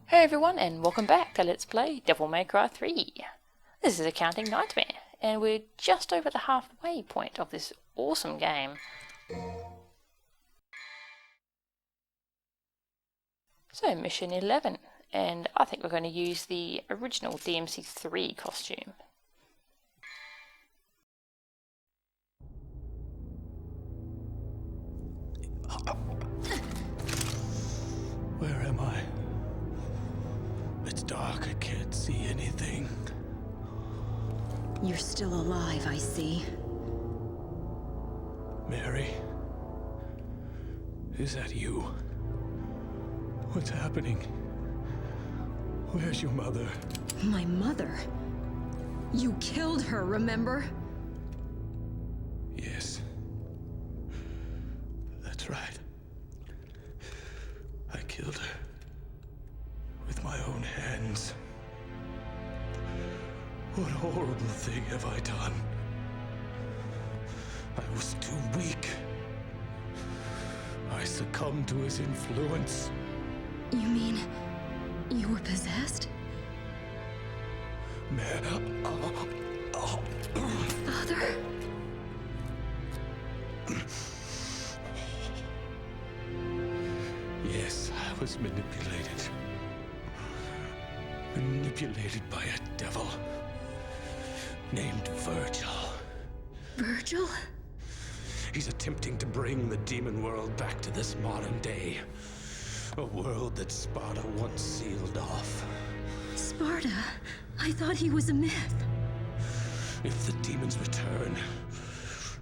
Hey everyone, and welcome back to Let's Play Devil May Cry 3. This is Accounting Nightmare, and we're just over the halfway point of this awesome game. So, mission 11, and I think we're going to use the original DMC3 costume. Where am I? It's dark, I can't see anything. You're still alive, I see. Mary? Is that you? What's happening? Where's your mother? My mother? You killed her, remember? Yes. That's right. I killed her. With my own hands. What horrible thing have I done? I was too weak. I succumbed to his influence. You mean you were possessed? Father? Yes, I was manipulated. Manipulated by a devil named Virgil. Virgil? He's attempting to bring the demon world back to this modern day. A world that Sparta once sealed off. Sparta? I thought he was a myth. If the demons return,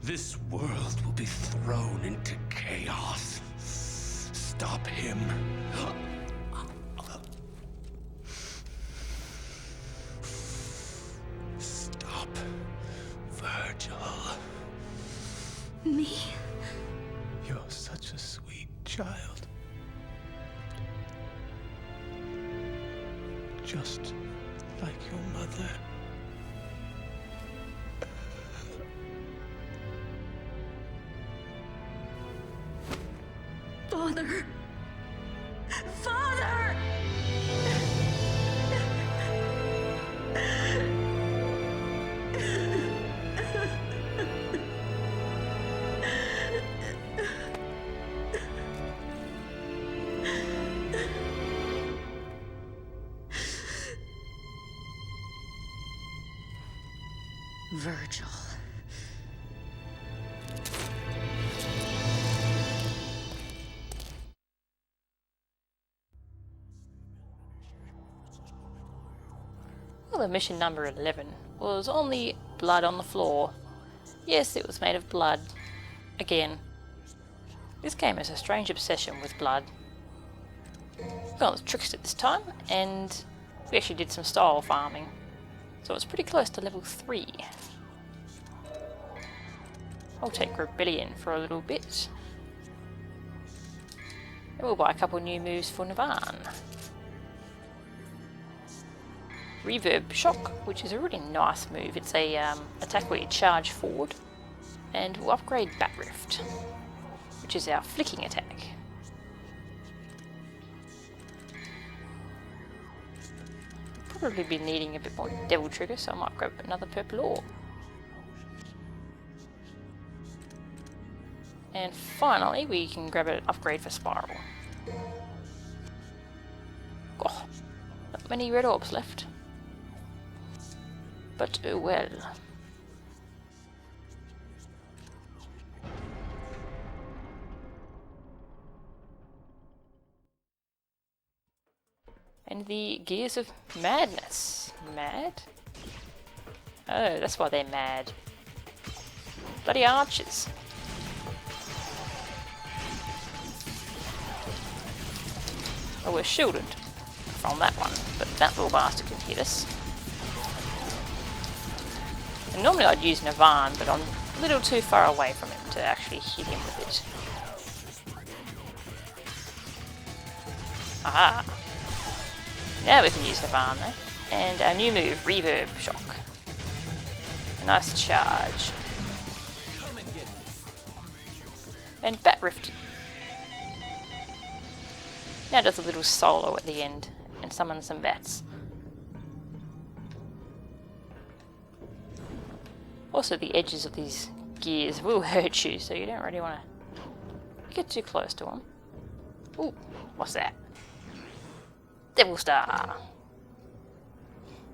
this world will be thrown into chaos. Stop him. Stop, Virgil. Me? You're such a sweet child. Just like your mother. Father! Father! Virgil. Well, the mission number 11 was only blood on the floor. Yes, it was made of blood. Again. This game has a strange obsession with blood. We've gone with Trickster this time, and we actually did some style farming. So it's pretty close to level 3. I'll take Rebellion for a little bit. And we'll buy a couple new moves for Navan. Reverb Shock, which is a really nice move. It's a attack where you charge forward. And we'll upgrade Bat Rift, which is our flicking attack. Probably be needing a bit more Devil Trigger, so I might grab another purple orb. And finally, we can grab an upgrade for Spiral. Oh, not many red orbs left. But oh well. And the Gears of Madness. Mad? Oh, that's why they're mad. Bloody archers. Well, we're shielded from that one, but that little bastard can hit us. And normally I'd use Navan, but I'm a little too far away from him to actually hit him with it. Aha! Now we can use Navan though. And our new move, Reverb Shock. A nice charge. And Bat Rift. Now does a little solo at the end and summon some bats. Also, the edges of these gears will hurt you, so you don't really want to get too close to them. Ooh, what's that? Devil Star!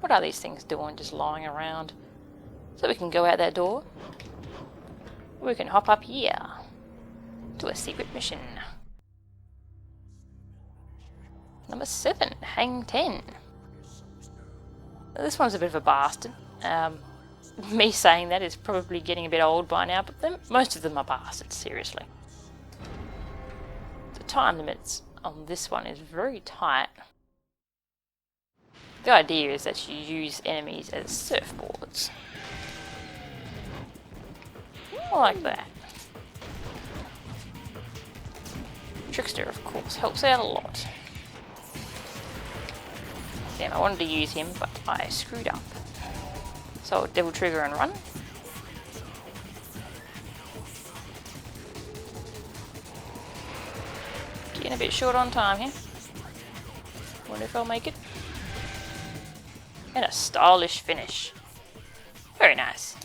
What are these things doing, just lying around? So we can go out that door. We can hop up here to a secret mission. Number 7, Hang 10. This one's a bit of a bastard. Me saying that is probably getting a bit old by now, but most of them are bastards, seriously. The time limits on this one is very tight. The idea is that you use enemies as surfboards. Like that. Trickster, of course, helps out a lot. Damn, I wanted to use him, but I screwed up. So, Devil Trigger and run. Getting a bit short on time here. Wonder if I'll make it. And a stylish finish. Very nice.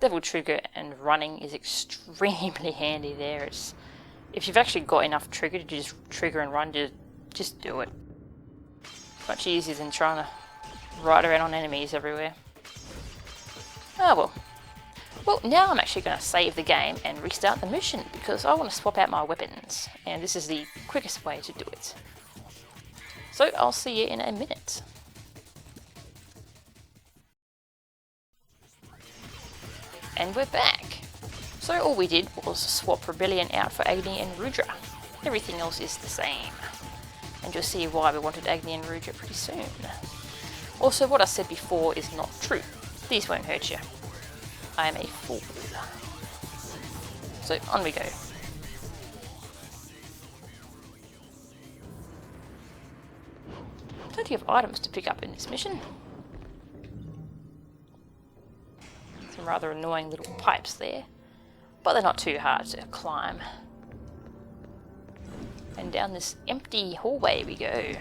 Devil Trigger and running is extremely handy there. If you've actually got enough trigger to just trigger and run, just do it. Much easier than trying to ride around on enemies everywhere. Oh well. Well, now I'm actually going to save the game and restart the mission because I want to swap out my weapons, and this is the quickest way to do it. So I'll see you in a minute. And we're back. So all we did was swap Rebellion out for Agni and Rudra. Everything else is the same. And you'll see why we wanted Agni and Rudra pretty soon. Also, what I said before is not true. These won't hurt you. I am a fool. So on we go. Plenty of items to pick up in this mission. Some rather annoying little pipes there, but they're not too hard to climb. And down this empty hallway we go.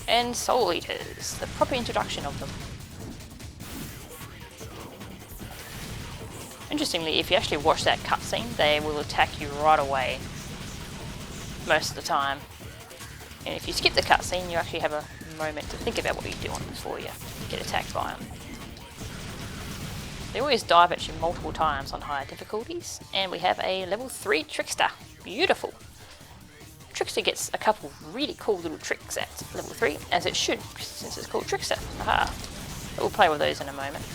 And Soul Eaters, the proper introduction of them. Interestingly, if you actually watch that cutscene, they will attack you right away. Most of the time. And if you skip the cutscene, you actually have a moment to think about what you're doing before you get attacked by them. They always dive at you multiple times on higher difficulties, and we have a level 3 Trickster. Beautiful! Trickster gets a couple really cool little tricks at level 3, as it should, since it's called Trickster. Aha! But we'll play with those in a moment.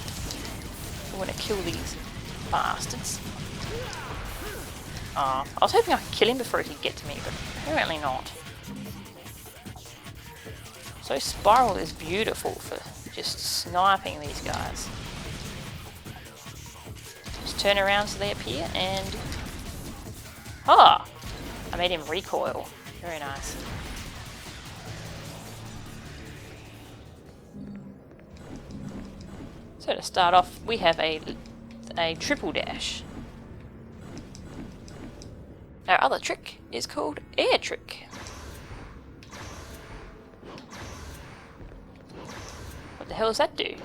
We want to kill these bastards. I was hoping I could kill him before he could get to me, but apparently not. So Spiral is beautiful for just sniping these guys. Just turn around so they appear and... Ah! I made him recoil. Very nice. So to start off, we have a triple dash. Our other trick is called Air Trick. What the hell does that do?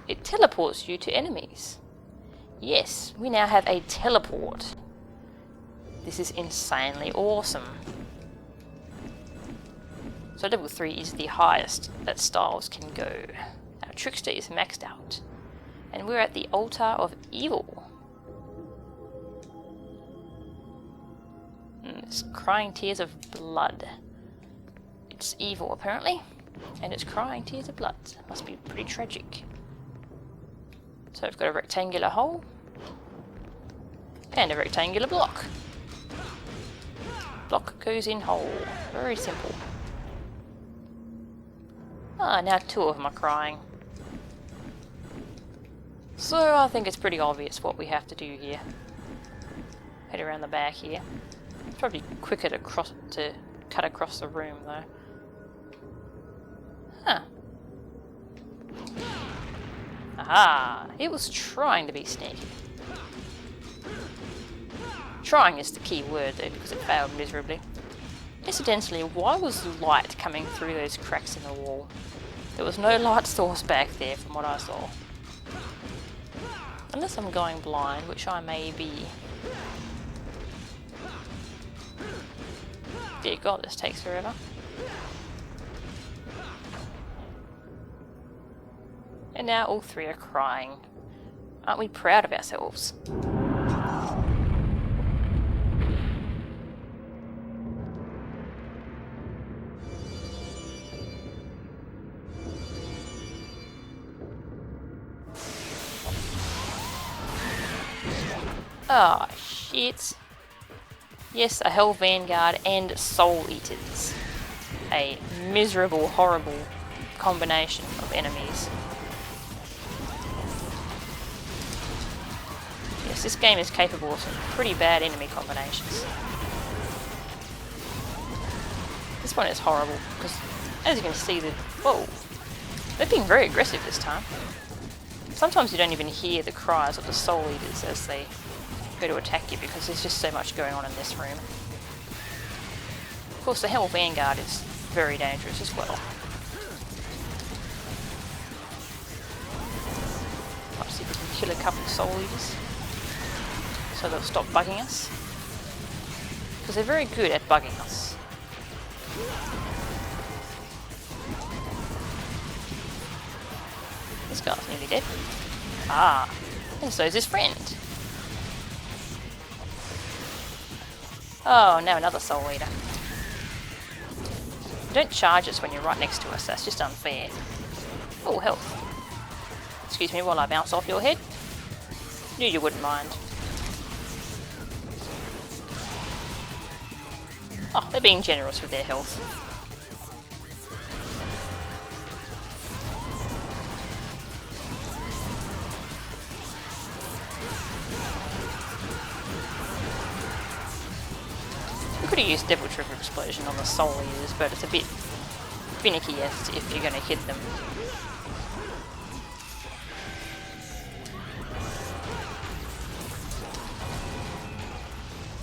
It teleports you to enemies. Yes, we now have a teleport. This is insanely awesome. So level 3 is the highest that styles can go. Our Trickster is maxed out. And we're at the Altar of Evil. It's crying tears of blood. It's evil, apparently, and it's crying tears of blood. Must be pretty tragic. So I've got a rectangular hole and a rectangular block. Block goes in hole. Very simple. Ah, now 2 of them are crying. So I think it's pretty obvious what we have to do here. head around the back here. It's probably quicker to cut across the room though. Huh. Aha! It was trying to be sneaky. Trying is the key word though, because it failed miserably. Incidentally, why was light coming through those cracks in the wall? There was no light source back there from what I saw. Unless I'm going blind, which I may be. Dear God, this takes forever. And now all three are crying. Aren't we proud of ourselves? Oh, shit. Yes, a Hell Vanguard and Soul Eaters. A miserable, horrible combination of enemies. Yes, this game is capable of some pretty bad enemy combinations. This one is horrible, because as you can see, whoa, they're being very aggressive this time. Sometimes you don't even hear the cries of the Soul Eaters as they go to attack you, because there's just so much going on in this room. Of course, the Hell Vanguard is very dangerous as well. Let's see if we can kill a couple of Soul Eaters, so they'll stop bugging us. Because they're very good at bugging us. This guy's nearly dead. Ah, and so is his friend. Oh, now another Soul Eater. Don't charge us when you're right next to us, that's just unfair. Oh, health. Excuse me while I bounce off your head. Knew you wouldn't mind. Oh, they're being generous with their health. We could have used Devil Trigger Explosion on the Soul Eaters, but it's a bit finicky as to if you're going to hit them.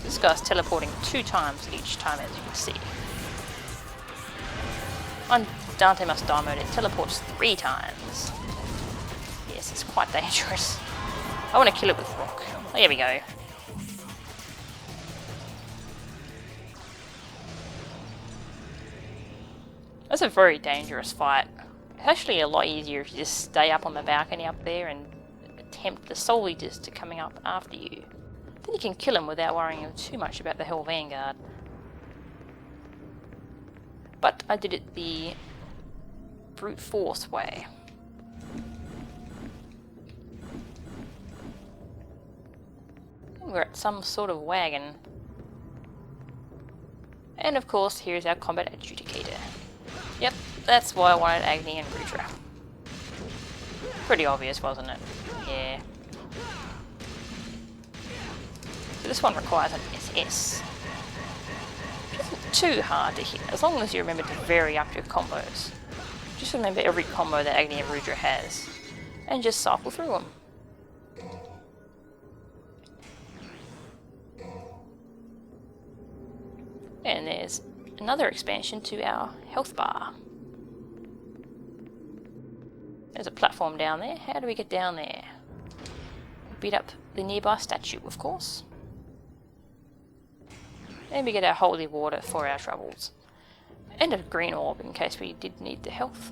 This guy's teleporting 2 times each time, as you can see. On Dante Must Die mode, it teleports 3 times. Yes, it's quite dangerous. I want to kill it with rock. There we go. That's a very dangerous fight. It's actually a lot easier if you just stay up on the balcony up there and attempt the Soul Eaters to coming up after you. Then you can kill them without worrying too much about the Hell Vanguard. But I did it the brute force way. We're at some sort of wagon. And of course, here's our combat adjudicator. Yep, that's why I wanted Agni and Rudra. Pretty obvious, wasn't it? Yeah. So this one requires an SS. Which isn't too hard to hit, as long as you remember to vary up your combos. Just remember every combo that Agni and Rudra has, and just cycle through them. And there's another expansion to our health bar. There's a platform down there. How do we get down there? Beat up the nearby statue, of course. And we get our holy water for our troubles. And a green orb in case we did need the health.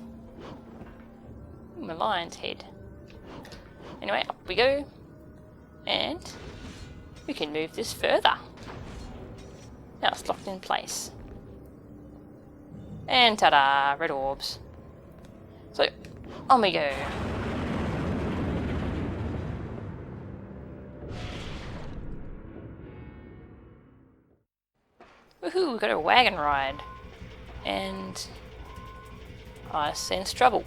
Ooh, a lion's head. Anyway, up we go. And we can move this further. Now it's locked in place. And ta-da! Red orbs. So, on we go. Woohoo! We've got a wagon ride. And I sense trouble.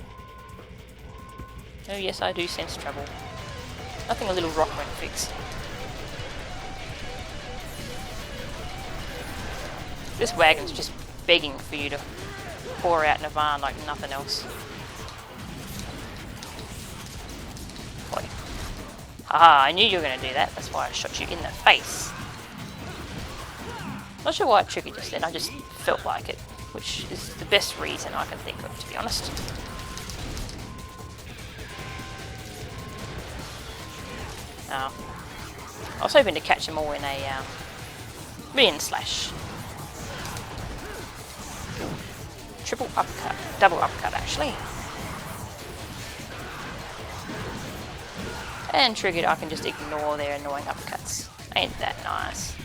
Oh yes, I do sense trouble. Nothing a little rock won't fix. This wagon's just begging for you to pour out Navarre like nothing else. Boy. Haha, I knew you were going to do that. That's why I shot you in the face. Not sure why I triggered just then. I just felt like it, which is the best reason I can think of, to be honest. Oh. I was hoping to catch them all in a minion slash. Triple uppercut, double uppercut actually. And triggered, I can just ignore their annoying uppercuts. Ain't that nice?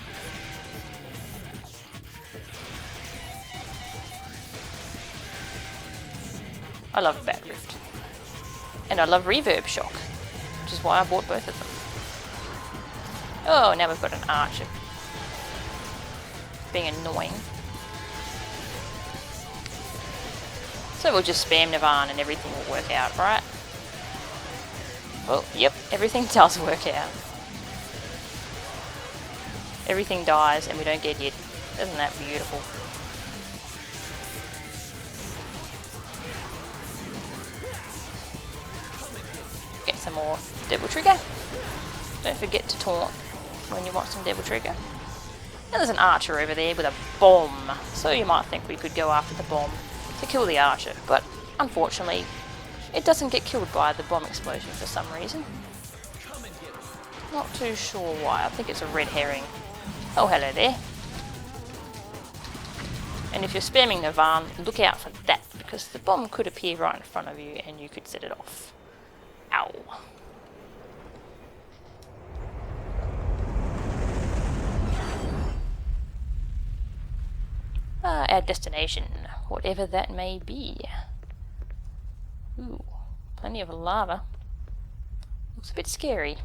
I love Bad Rift. And I love Reverb Shock, which is why I bought both of them. Oh, now we've got an archer being annoying. So we'll just spam Navarre and everything will work out, right? Well, yep, everything does work out. Everything dies and we don't get hit. Isn't that beautiful? Get some more Devil Trigger. Don't forget to taunt when you want some Devil Trigger. And there's an archer over there with a bomb. So you might think we could go after the bomb to kill the archer, but unfortunately it doesn't get killed by the bomb explosion for some reason. Not too sure why. I think it's a red herring. Oh, hello there. And if you're spamming Navarre, look out for that, because the bomb could appear right in front of you and you could set it off. Ow. Our destination, whatever that may be. Ooh, plenty of lava. Looks a bit scary.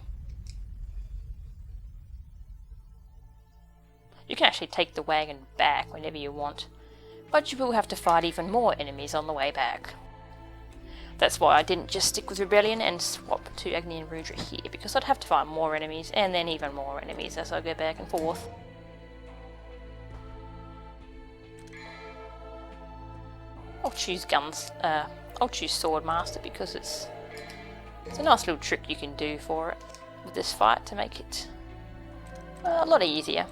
You can actually take the wagon back whenever you want, but you will have to fight even more enemies on the way back. That's why I didn't just stick with Rebellion and swap to Agni and Rudra here, because I'd have to fight more enemies and then even more enemies as I go back and forth. I'll choose I'll choose Swordmaster because it's a nice little trick you can do for it with this fight to make it a lot easier.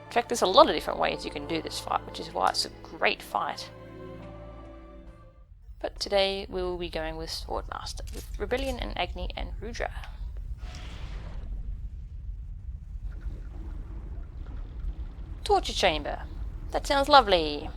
In fact, there's a lot of different ways you can do this fight, which is why it's a great fight. But today we will be going with Swordmaster, with Rebellion and Agni and Rudra. Torture Chamber. That sounds lovely.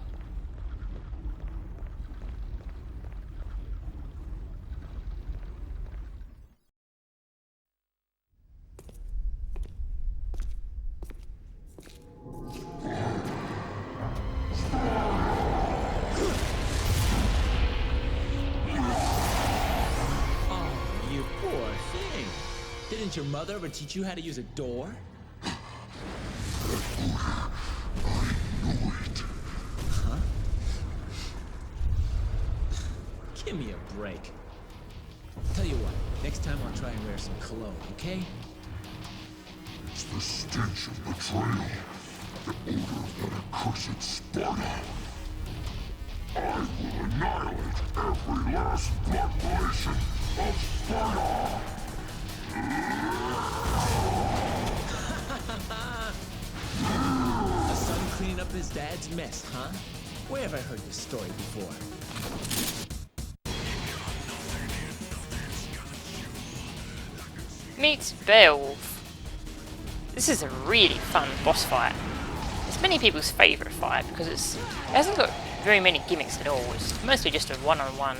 Didn't your mother ever teach you how to use a door? I knew it. Huh? Give me a break. Tell you what, next time I'll try and wear some cologne, okay? It's the stench of betrayal. The odor of that accursed Sparta. I will annihilate every last blood relation of Sparta! A son cleaning up his dad's mess, huh? Where have I heard this story before? Meet Beowulf. This is a really fun boss fight. It's many people's favourite fight because it hasn't got very many gimmicks at all. It's mostly just a one-on-one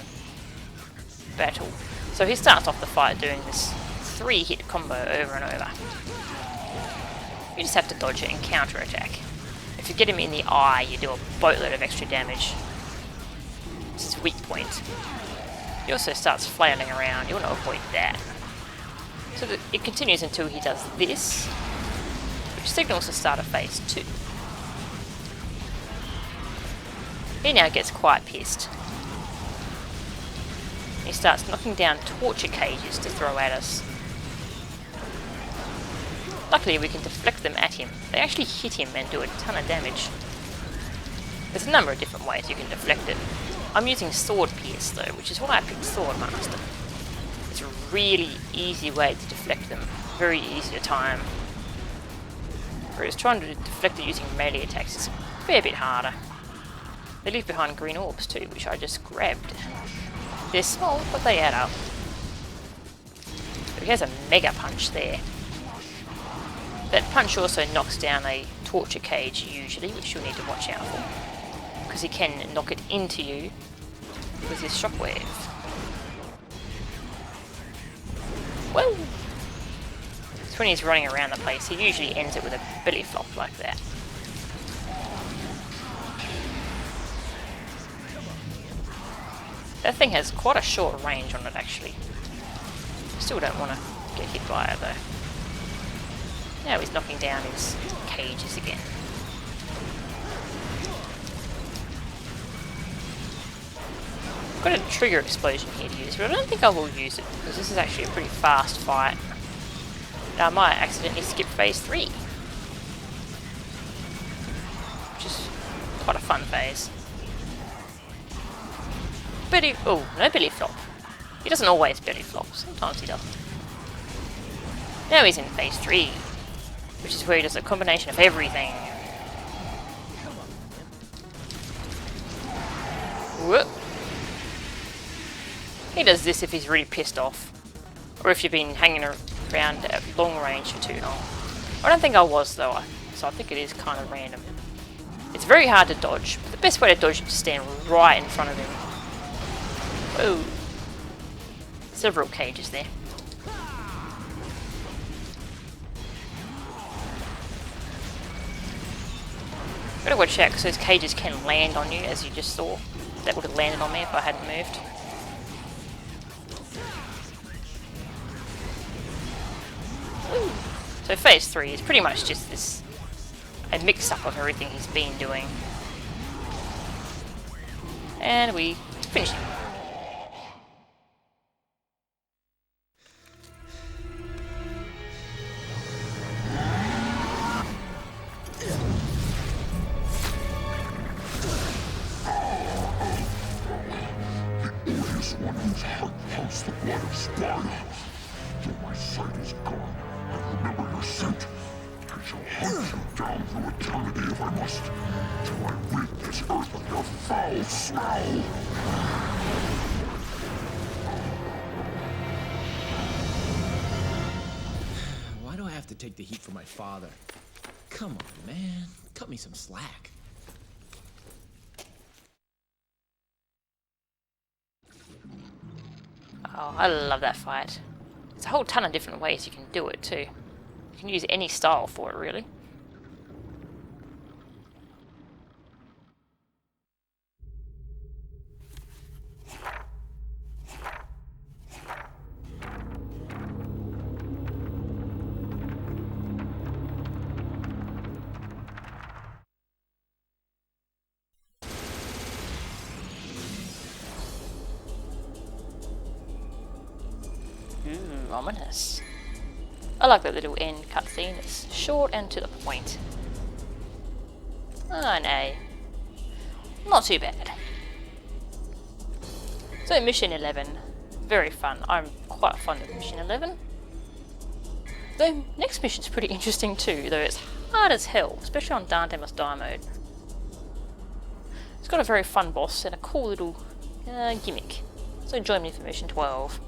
battle. So he starts off the fight doing this 3-hit combo over and over. You just have to dodge it and counter-attack. If you get him in the eye, you do a boatload of extra damage. It's his weak point. He also starts flailing around. You want to avoid that. So that it continues until he does this, which signals the start of phase 2. He now gets quite pissed. He starts knocking down torture cages to throw at us. Luckily we can deflect them at him. They actually hit him and do a ton of damage. There's a number of different ways you can deflect it. I'm using Sword Pierce though, which is why I picked Sword Master. It's a really easy way to deflect them. Very easy to time. Whereas trying to deflect it using melee attacks is a fair bit harder. They leave behind green orbs too, which I just grabbed. They're small, but they add up. He has a Mega Punch there. That punch also knocks down a torture cage usually, which you'll need to watch out for. Because he can knock it into you with his shockwave. Well, it's when he's running around the place, he usually ends it with a belly flop like that. That thing has quite a short range on it actually. Still don't want to get hit by it though. Now he's knocking down his cages again. I've got a trigger explosion here to use, but I don't think I will use it because this is actually a pretty fast fight. Now I might accidentally skip phase 3, which is quite a fun phase. Oh, no belly flop. He doesn't always belly flop, sometimes he doesn't. Now he's in phase 3, which is where he does a combination of everything. Whoop. He does this if he's really pissed off, or if you've been hanging around at long range for too long. I don't think I was though, so I think it is kind of random. It's very hard to dodge, but the best way to dodge is to stand right in front of him. Whoa. Several cages there. Gotta watch out because those cages can land on you, as you just saw. That would have landed on me if I hadn't moved. Woo. So phase 3 is pretty much just this, a mix-up of everything he's been doing. And we finish him. One whose heart pumps the blood of Sparta. Though my sight is gone, I remember your scent. I shall hunt you down through eternity if I must, till I rid this earth of your foul smell. Why do I have to take the heat for my father? Come on, man. Cut me some slack. Oh, I love that fight. There's a whole ton of different ways you can do it too. You can use any style for it really. Ooh, ominous. I like that little end cutscene. It's short and to the point. Oh, no. Not too bad. So mission 11. Very fun. I'm quite fond of mission 11. The next mission's pretty interesting too, though it's hard as hell, especially on Dante Must Die mode. It's got a very fun boss and a cool little gimmick. So join me for mission 12.